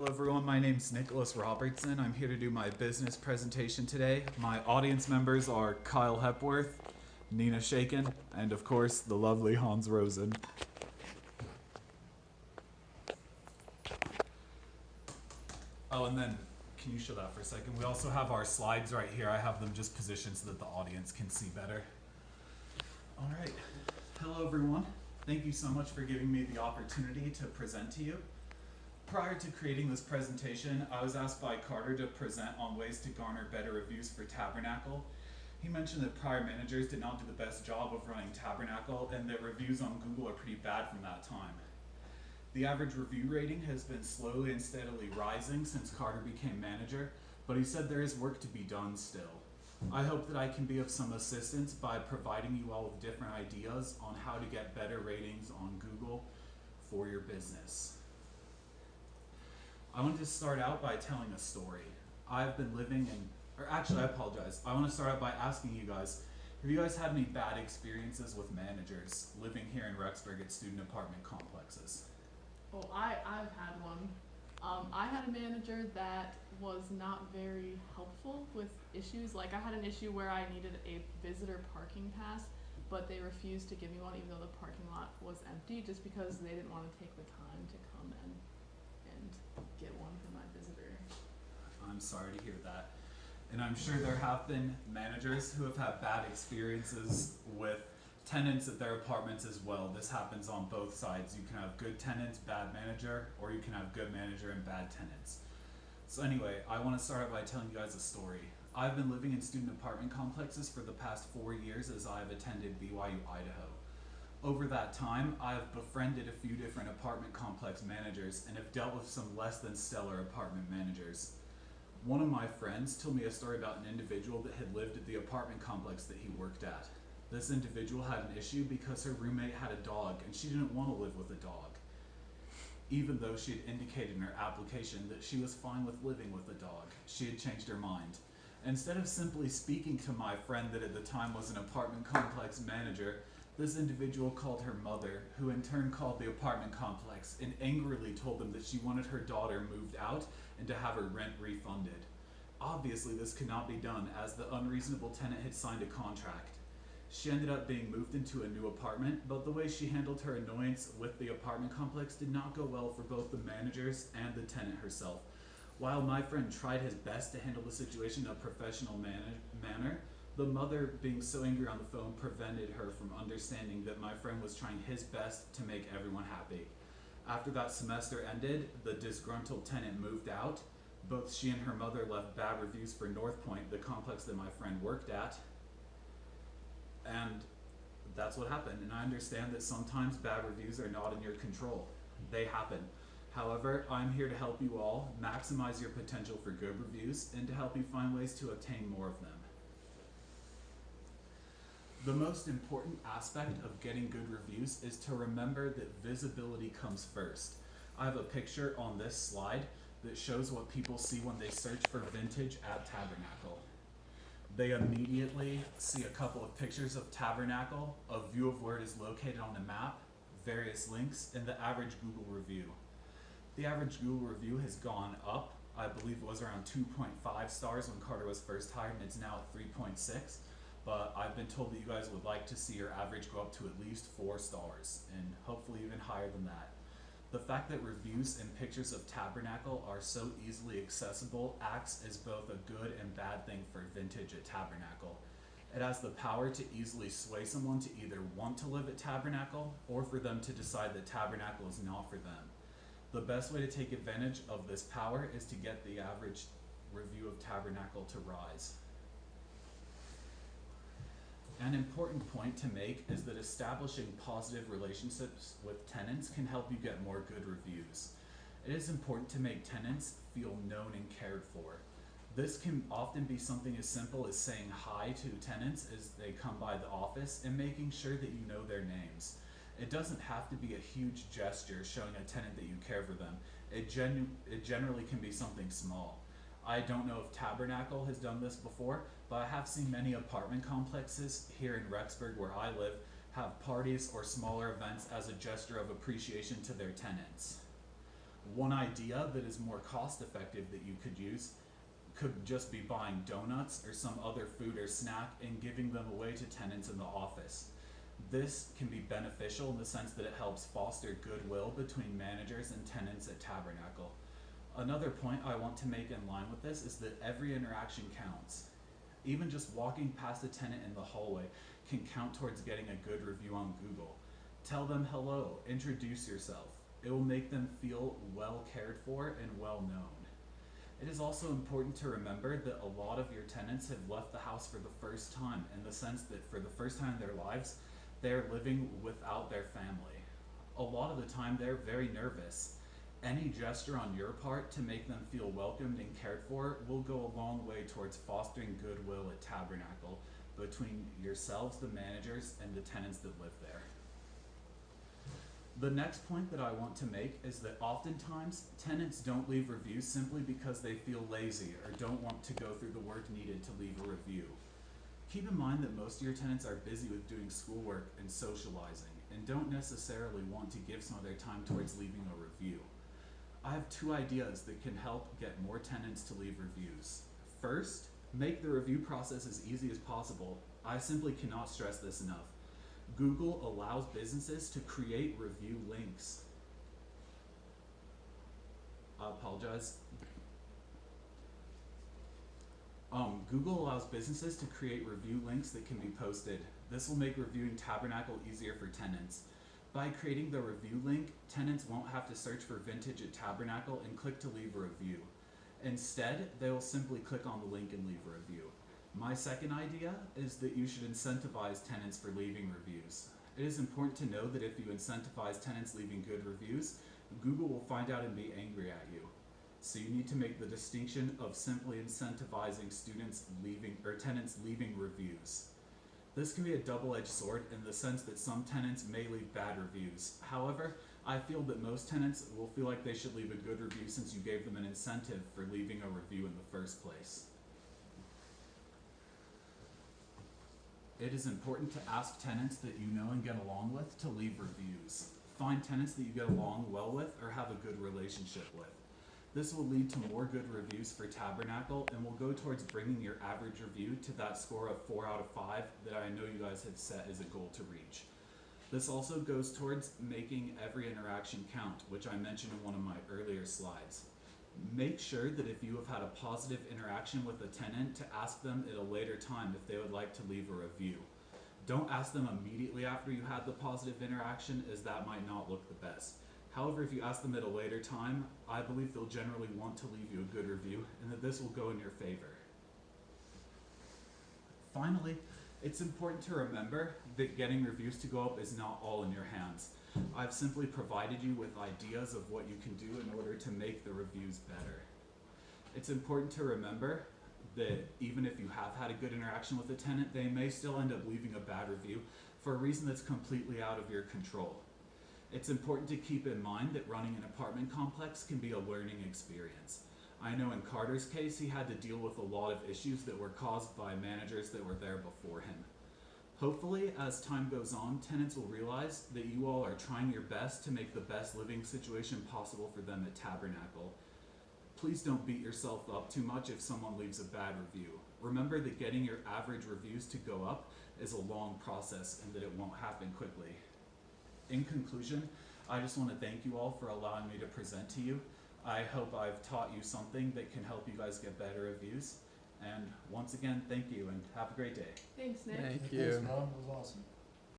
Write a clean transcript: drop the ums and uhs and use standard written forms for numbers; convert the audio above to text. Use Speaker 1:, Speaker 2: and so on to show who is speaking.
Speaker 1: Hello everyone, my name's Nicholas Robertson. I'm here to do my business presentation today. My audience members are Kyle Hepworth, Nina Shaken, and of course the lovely Hans Rosen. Oh, and then, can you show that for a second? We also have our slides right here. I have them just positioned so that the audience can see better. Alright, hello everyone. Thank you so much for giving me the opportunity to present to you. Prior to creating this presentation, I was asked by Carter to present on ways to garner better reviews for Tabernacle. He mentioned that prior managers did not do the best job of running Tabernacle and that reviews on Google are pretty bad from that time. The average review rating has been slowly and steadily rising since Carter became manager, but he said there is work to be done still. I hope that I can be of some assistance by providing you all with different ideas on how to get better ratings on Google for your business. I wanted to start out by telling a story. I've been living in, or actually I apologize. I want to start out by asking you guys, have you guys had any bad experiences with managers living here in Rexburg at student apartment complexes?
Speaker 2: Well, I've had one. I had a manager that was not very helpful with issues. Like I had an issue where I needed a visitor parking pass, but they refused to give me one even though the parking lot was empty just because they didn't want to take the time to come and get one for my visitor.
Speaker 1: I'm sorry to hear that. And I'm sure there have been managers who have had bad experiences with tenants at their apartments as well. This happens on both sides. You can have good tenants, bad manager, or you can have good manager and bad tenants. So anyway, I want to start out by telling you guys a story. I've been living in student apartment complexes for the past 4 years as I've attended BYU Idaho. Over that time, I've befriended a few different apartment complex managers and have dealt with some less than stellar apartment managers. One of my friends told me a story about an individual that had lived at the apartment complex that he worked at. This individual had an issue because her roommate had a dog and she didn't want to live with a dog, even though she had indicated in her application that she was fine with living with a dog. She had changed her mind. Instead of simply speaking to my friend that at the time was an apartment complex manager, this individual called her mother, who in turn called the apartment complex and angrily told them that she wanted her daughter moved out and to have her rent refunded. Obviously, this could not be done as the unreasonable tenant had signed a contract. She ended up being moved into a new apartment, but the way she handled her annoyance with the apartment complex did not go well for both the managers and the tenant herself. While my friend tried his best to handle the situation in a professional manner, the mother, being so angry on the phone, prevented her from understanding that my friend was trying his best to make everyone happy. After that semester ended, the disgruntled tenant moved out. Both she and her mother left bad reviews for North Point, the complex that my friend worked at. And that's what happened. And I understand that sometimes bad reviews are not in your control. They happen. However, I'm here to help you all maximize your potential for good reviews and to help you find ways to obtain more of them. The most important aspect of getting good reviews is to remember that visibility comes first. I have a picture on this slide that shows what people see when they search for vintage at Tabernacle. They immediately see a couple of pictures of Tabernacle, a view of where it is located on the map, various links, and the average Google review. The average Google review has gone up. I believe it was around 2.5 stars when Carter was first hired, and it's now at 3.6. But I've been told that you guys would like to see your average go up to at least 4 stars, and hopefully even higher than that. The fact that reviews and pictures of Tabernacle are so easily accessible acts as both a good and bad thing for vintage at Tabernacle. It has the power to easily sway someone to either want to live at Tabernacle or for them to decide that Tabernacle is not for them. The best way to take advantage of this power is to get the average review of Tabernacle to rise. An important point to make is that establishing positive relationships with tenants can help you get more good reviews. It is important to make tenants feel known and cared for. This can often be something as simple as saying hi to tenants as they come by the office and making sure that you know their names. It doesn't have to be a huge gesture showing a tenant that you care for them. It generally can be something small. I don't know if Tabernacle has done this before, but I have seen many apartment complexes here in Rexburg where I live have parties or smaller events as a gesture of appreciation to their tenants. One idea that is more cost effective that you could use could just be buying donuts or some other food or snack and giving them away to tenants in the office. This can be beneficial in the sense that it helps foster goodwill between managers and tenants at Tabernacle. Another point I want to make in line with this is that every interaction counts. Even just walking past a tenant in the hallway can count towards getting a good review on Google. Tell them hello, introduce yourself. It will make them feel well cared for and well known. It is also important to remember that a lot of your tenants have left the house for the first time, in the sense that for the first time in their lives, they're living without their family. A lot of the time they're very nervous. Any gesture on your part to make them feel welcomed and cared for will go a long way towards fostering goodwill at Tabernacle between yourselves, the managers, and the tenants that live there. The next point that I want to make is that oftentimes tenants don't leave reviews simply because they feel lazy or don't want to go through the work needed to leave a review. Keep in mind that most of your tenants are busy with doing schoolwork and socializing and don't necessarily want to give some of their time towards leaving a review. I have 2 ideas that can help get more tenants to leave reviews. First, make the review process as easy as possible. I simply cannot stress this enough. Google allows businesses to create review links. I apologize. Google allows businesses to create review links that can be posted. This will make reviewing Tabernacle easier for tenants. By creating the review link, tenants won't have to search for vintage at Tabernacle and click to leave a review. Instead, they will simply click on the link and leave a review. My second idea is that you should incentivize tenants for leaving reviews. It is important to know that if you incentivize tenants leaving good reviews, Google will find out and be angry at you. So you need to make the distinction of simply incentivizing tenants leaving reviews. This can be a double-edged sword in the sense that some tenants may leave bad reviews. However, I feel that most tenants will feel like they should leave a good review since you gave them an incentive for leaving a review in the first place. It is important to ask tenants that you know and get along with to leave reviews. Find tenants that you get along well with or have a good relationship with. This will lead to more good reviews for Tabernacle and will go towards bringing your average review to that score of 4 out of 5 that I know you guys have set as a goal to reach. This also goes towards making every interaction count, which I mentioned in one of my earlier slides. Make sure that if you have had a positive interaction with a tenant to ask them at a later time if they would like to leave a review. Don't ask them immediately after you had the positive interaction, as that might not look the best. However, if you ask them at a later time, I believe they'll generally want to leave you a good review and that this will go in your favor. Finally, it's important to remember that getting reviews to go up is not all in your hands. I've simply provided you with ideas of what you can do in order to make the reviews better. It's important to remember that even if you have had a good interaction with a tenant, they may still end up leaving a bad review for a reason that's completely out of your control. It's important to keep in mind that running an apartment complex can be a learning experience. I know in Carter's case, he had to deal with a lot of issues that were caused by managers that were there before him. Hopefully, as time goes on, tenants will realize that you all are trying your best to make the best living situation possible for them at Tabernacle. Please don't beat yourself up too much if someone leaves a bad review. Remember that getting your average reviews to go up is a long process and that it won't happen quickly. In conclusion, I just want to thank you all for allowing me to present to you. I hope I've taught you something that can help you guys get better reviews. And once again, thank you and have a great day.
Speaker 2: Thanks, Nick.
Speaker 3: Thank
Speaker 4: Thanks,
Speaker 3: you.
Speaker 4: Rob. That was awesome.